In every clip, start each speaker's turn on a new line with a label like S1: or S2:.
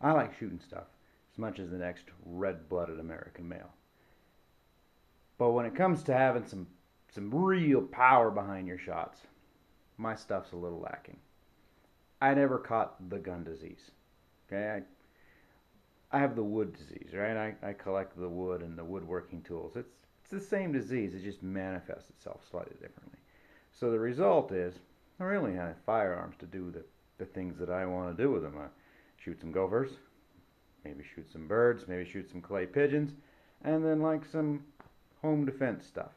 S1: I like shooting stuff as much as the next red-blooded American male. But when it comes to having some real power behind your shots, my stuff's a little lacking. I never caught the gun disease. Okay, I have the wood disease, right? I collect the wood and the woodworking tools. It's the same disease. It just manifests itself slightly differently. So the result is I really have firearms to do the things that I want to do with them. I shoot some gophers, maybe shoot some birds, maybe shoot some clay pigeons, and then like some home defense stuff.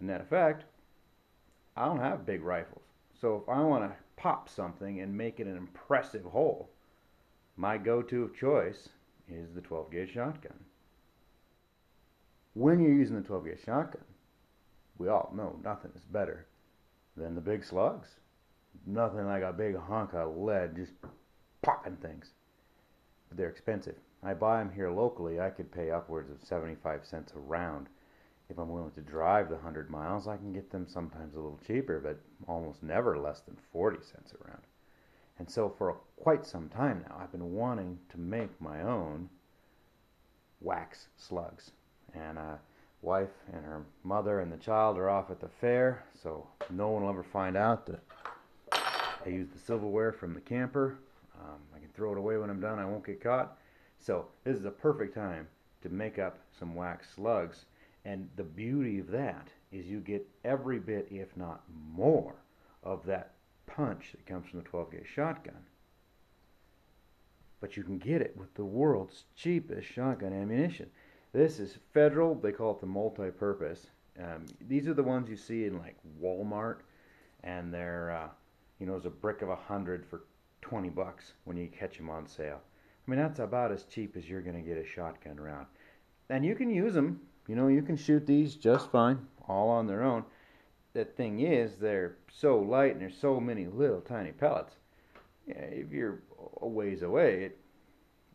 S1: In that effect, I don't have big rifles. So if I want to pop something and make it an impressive hole, my go-to of choice is the 12 gauge shotgun. When you're using the 12 gauge shotgun, we all know nothing is better than the big slugs. Nothing like a big hunk of lead just popping things. But they're expensive. I buy them here locally. I could pay upwards of 75 cents a round. If I'm willing to drive the 100 miles, I can get them sometimes a little cheaper, but almost never less than 40 cents a round. And so for quite some time now, I've been wanting to make my own wax slugs. And wife and her mother and the child are off at the fair, so no one will ever find out that I used the silverware from the camper. I can throw it away when I'm done. I won't get caught. So this is a perfect time to make up some wax slugs. And the beauty of that is you get every bit, if not more, of that punch that comes from the 12 gauge shotgun. But you can get it with the world's cheapest shotgun ammunition. This is Federal. They call it the multi-purpose. These are the ones you see in like Walmart, and they're it's a brick of 100 for 20 bucks when you catch them on sale. I mean, that's about as cheap as you're going to get a shotgun round. And you can use them. You can shoot these just fine, all on their own. The thing is, they're so light and there's so many little tiny pellets. Yeah, if you're a ways away,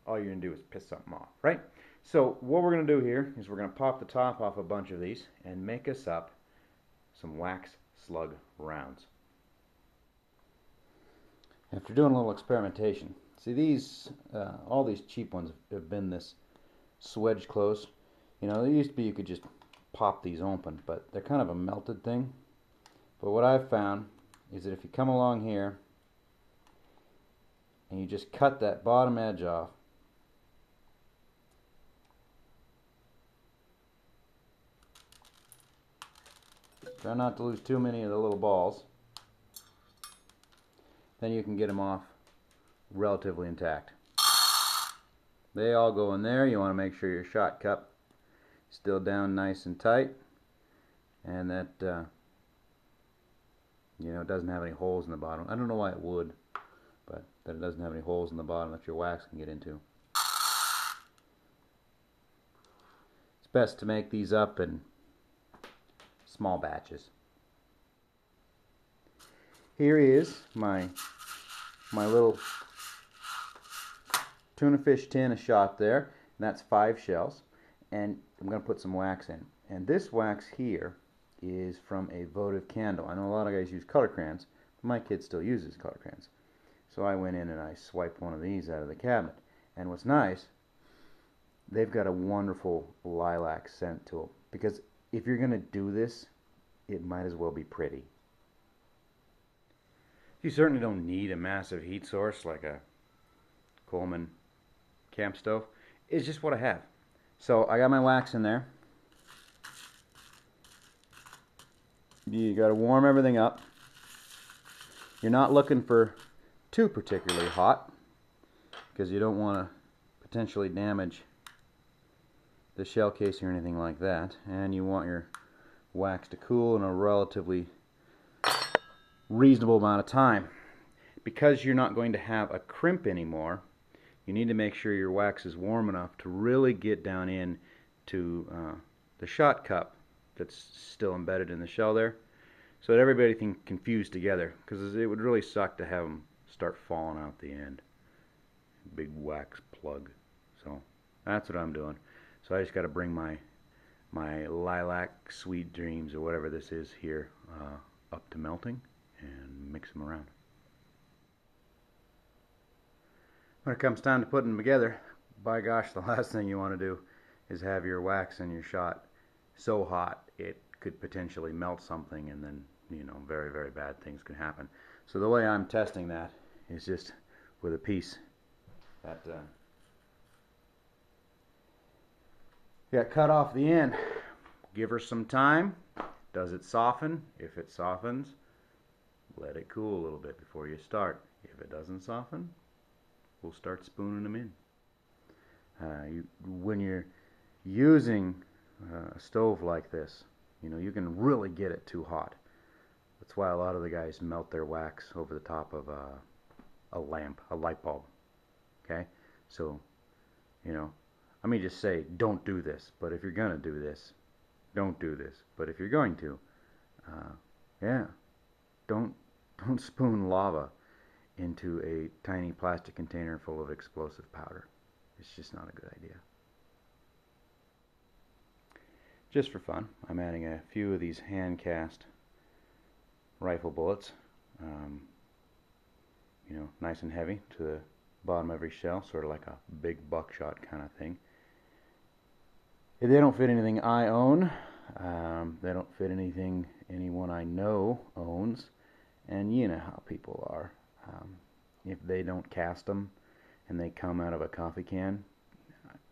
S1: all you're going to do is piss something off, right? So what we're going to do here is we're going to pop the top off a bunch of these and make us up some wax slug rounds. After doing a little experimentation, see all these cheap ones have been this swedge close. There used to be you could just pop these open, but they're kind of a melted thing. But what I've found is that if you come along here and you just cut that bottom edge off, try not to lose too many of the little balls, then you can get them off relatively intact. They all go in there. You want to make sure your shot cup is still down nice and tight, and that it doesn't have any holes in the bottom. I don't know why it would, but that it doesn't have any holes in the bottom that your wax can get into. It's best to make these up in small batches. Here is my little tuna fish tin of shot there, and that's 5 shells, and I'm going to put some wax in. And this wax here is from a votive candle. I know a lot of guys use color crayons, but my kid still uses color crayons. So I went in and I swiped one of these out of the cabinet. And what's nice, they've got a wonderful lilac scent to them, because if you're going to do this, it might as well be pretty. You certainly don't need a massive heat source like a Coleman camp stove. It's just what I have. So I got my wax in there. You got to warm everything up. You're not looking for too particularly hot, because you don't want to potentially damage the shell casing or anything like that. And you want your wax to cool in a relatively reasonable amount of time. Because you're not going to have a crimp anymore, you need to make sure your wax is warm enough to really get down in to the shot cup that's still embedded in the shell there, so that everybody can confuse together, because it would really suck to have them start falling out the end. Big wax plug. So that's what I'm doing. So I just got to bring my lilac sweet dreams, or whatever this is here, up to melting and mix them around. When it comes time to putting them together, by gosh, the last thing you want to do is have your wax in your shot so hot it could potentially melt something, and then, you know, very, very bad things can happen. So the way I'm testing that is just with a piece that got cut off the end. Give her some time. Does it soften? If it softens, let it cool a little bit before you start. If it doesn't soften, we'll start spooning them in. When you're using a stove like this, you know, you can really get it too hot. That's why a lot of the guys melt their wax over the top of a lamp, a light bulb. Okay? So, you know, let me just say, don't do this. But if you're going to do this, don't do this. But if you're going to, yeah, don't spoon lava into a tiny plastic container full of explosive powder. It's just not a good idea. Just for fun, I'm adding a few of these hand-cast rifle bullets, you know, nice and heavy, to the bottom of every shell, sort of like a big buckshot kind of thing. They don't fit anything I own. They don't fit anything anyone I know owns. And you know how people are. If they don't cast them and they come out of a coffee can,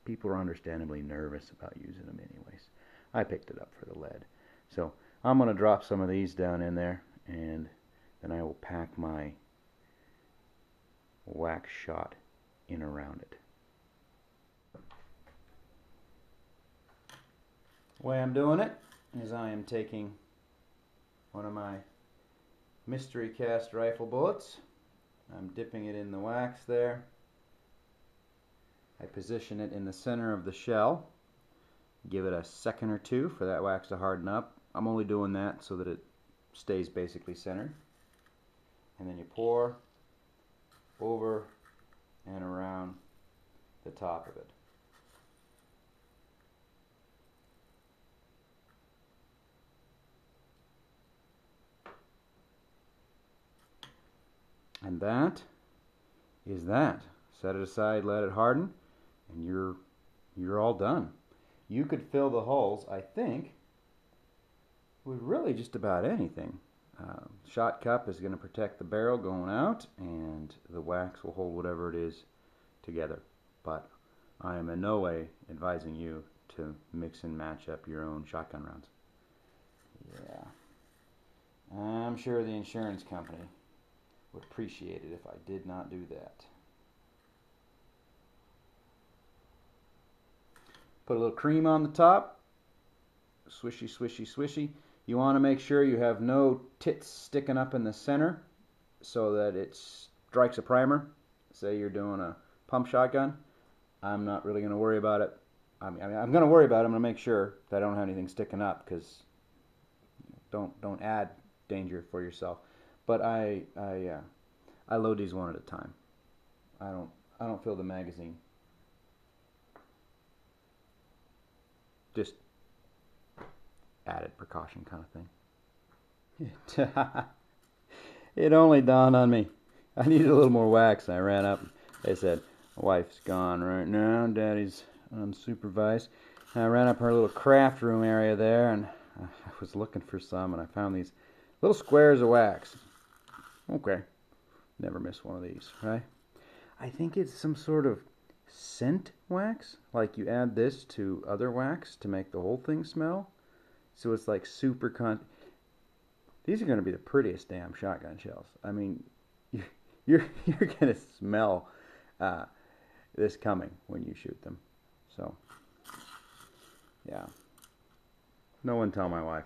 S1: people are understandably nervous about using them anyways. I picked it up for the lead. So I'm going to drop some of these down in there, and then I will pack my wax shot in around it. The way I'm doing it is I am taking one of my mystery cast rifle bullets. I'm dipping it in the wax there. I position it in the center of the shell. Give it a second or two for that wax to harden up. I'm only doing that so that it stays basically centered. And then you pour over and around the top of it. And that is that. Set it aside, let it harden, and you're all done. You could fill the holes, I think, with really just about anything. Shot cup is going to protect the barrel going out, and the wax will hold whatever it is together. But I am in no way advising you to mix and match up your own shotgun rounds. Yeah, I'm sure the insurance company would appreciate it if I did not do that. Put a little cream on the top. Swishy, swishy, swishy. You want to make sure you have no tits sticking up in the center so that it strikes a primer. Say you're doing a pump shotgun. I'm not really going to worry about it. I'm going to worry about it. I'm going to make sure that I don't have anything sticking up, because don't add danger for yourself. But I load these one at a time. I don't fill the magazine. Just added precaution kind of thing. It only dawned on me. I needed a little more wax. I ran up. They said, wife's gone right now. Daddy's unsupervised. And I ran up her little craft room area there, and I was looking for some, and I found these little squares of wax. Okay. Never miss one of these, right? I think it's some sort of scent wax. Like you add this to other wax to make the whole thing smell. So it's like super These are going to be the prettiest damn shotgun shells. I mean, you're going to smell this coming when you shoot them. So, yeah. No one tell my wife.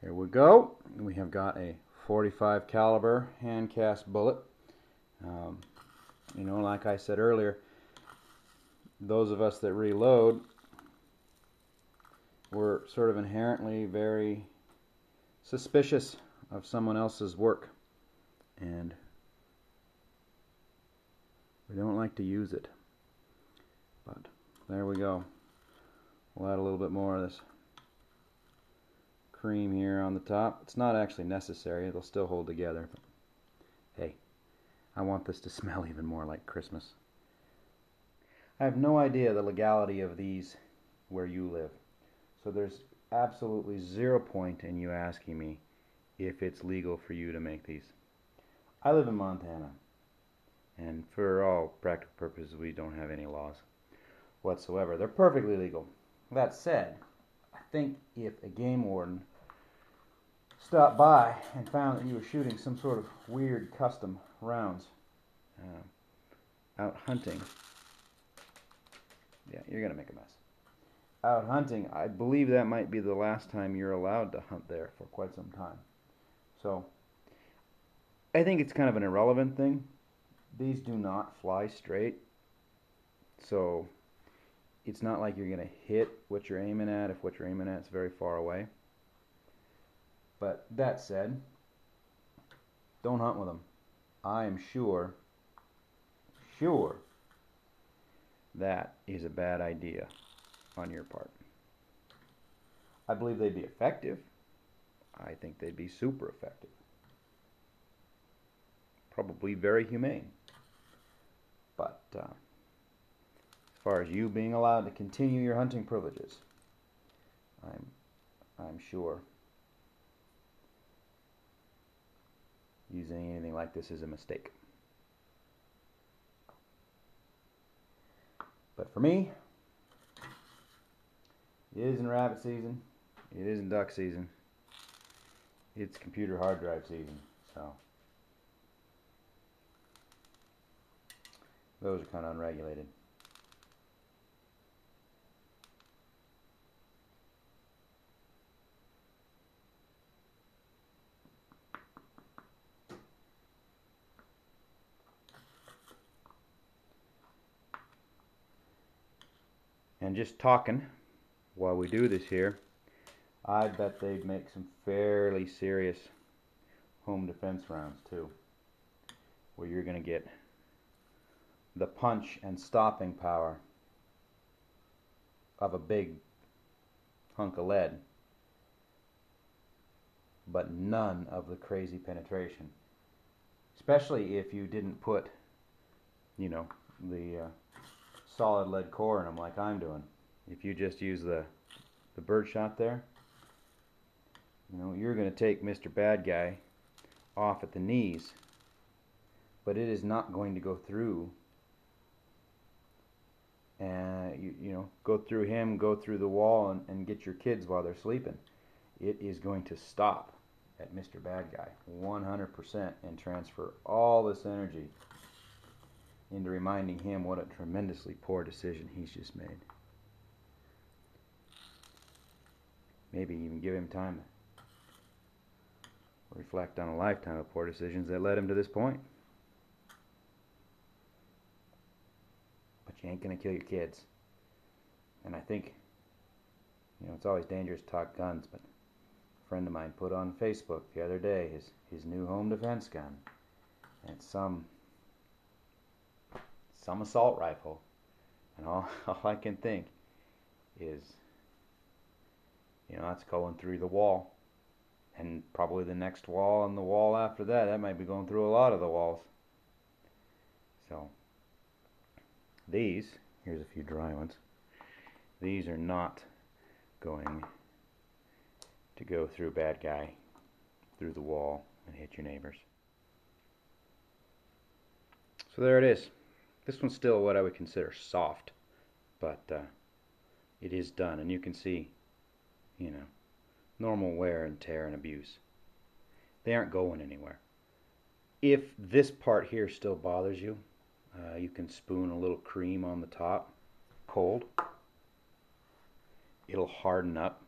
S1: Here we go. We have got a 45 caliber hand cast bullet. You know, like I said earlier, those of us that reload, we're sort of inherently very suspicious of someone else's work, and we don't like to use it. But there we go. We'll add a little bit more of this cream here on the top. It's not actually necessary. It'll still hold together. But hey, I want this to smell even more like Christmas. I have no idea the legality of these where you live. So there's absolutely 0 point in you asking me if it's legal for you to make these. I live in Montana, and for all practical purposes, we don't have any laws whatsoever. They're perfectly legal. That said, I think if a game warden stopped by and found that you were shooting some sort of weird custom rounds out hunting, yeah, you're going to make a mess. Out hunting, I believe that might be the last time you're allowed to hunt there for quite some time. So, I think it's kind of an irrelevant thing. These do not fly straight, so it's not like you're going to hit what you're aiming at if what you're aiming at is very far away. But that said, don't hunt with them. I am sure that is a bad idea on your part. I believe they'd be effective. I think they'd be super effective. Probably very humane. But as far as you being allowed to continue your hunting privileges, I'm sure using anything like this is a mistake. But for me, it isn't rabbit season, it isn't duck season, it's computer hard drive season. So those are kind of unregulated. And just talking while we do this here, I bet they'd make some fairly serious home defense rounds too, where you're going to get the punch and stopping power of a big hunk of lead, but none of the crazy penetration. Especially if you didn't put, the solid lead core in them like I'm doing. If you just use the bird shot there, you're going to take Mr. Bad Guy off at the knees, but it is not going to go through and go through him, go through the wall and get your kids while they're sleeping. It is going to stop at Mr. Bad Guy 100% and transfer all this energy into reminding him what a tremendously poor decision he's just made. Maybe even give him time to reflect on a lifetime of poor decisions that led him to this point. But you ain't gonna kill your kids. And I think, it's always dangerous to talk guns, but a friend of mine put on Facebook the other day his new home defense gun. And it's some assault rifle. And all I can think is, that's going through the wall. And probably the next wall and the wall after that. That might be going through a lot of the walls. So, these, here's a few dry ones. These are not going to go through Bad Guy, through the wall, and hit your neighbors. So there it is. This one's still what I would consider soft, but it is done, and you can see, normal wear and tear and abuse. They aren't going anywhere. If this part here still bothers you, you can spoon a little cream on the top, cold. It'll harden up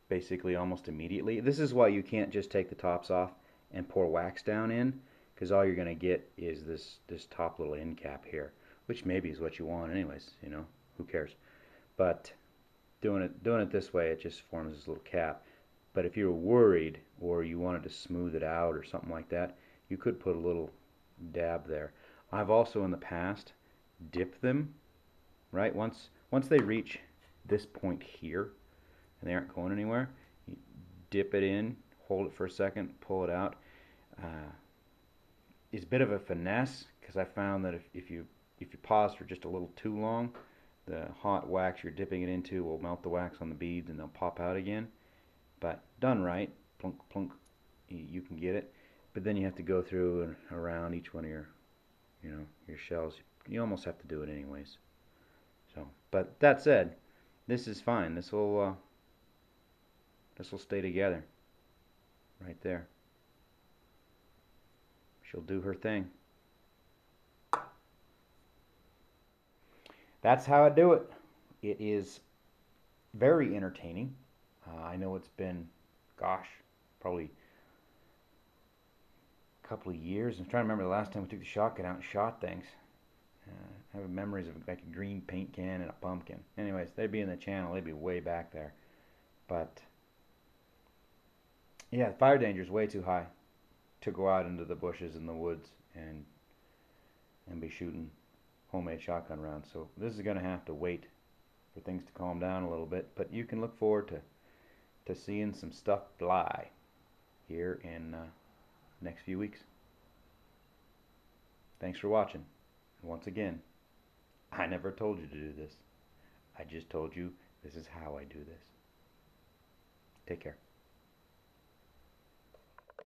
S1: basically almost immediately. This is why you can't just take the tops off and pour wax down in, because all you're going to get is this top little end cap here, which maybe is what you want anyways, who cares. But doing it this way, it just forms this little cap. But if you were worried or you wanted to smooth it out or something like that, you could put a little dab there. I've also in the past dipped them, right? Once they reach this point here and they aren't going anywhere, you dip it in, hold it for a second, pull it out. is a bit of a finesse because I found that if you pause for just a little too long, the hot wax you're dipping it into will melt the wax on the beads and they'll pop out again. But done right, plunk plunk, you can get it. But then you have to go through and around each one of your, your shells. You almost have to do it anyways. So, but that said, this is fine. This will stay together right there. She'll do her thing. That's how I do it. It is very entertaining. I know it's been, gosh, probably a couple of years. I'm trying to remember the last time we took the shotgun out and shot things. I have memories of like a green paint can and a pumpkin. Anyways, they'd be in the channel. They'd be way back there. But yeah, the fire danger is way too high to go out into the bushes and the woods and be shooting homemade shotgun rounds. So this is going to have to wait for things to calm down a little bit. But you can look forward to seeing some stuff fly here in next few weeks. Thanks for watching. And once again, I never told you to do this. I just told you this is how I do this. Take care.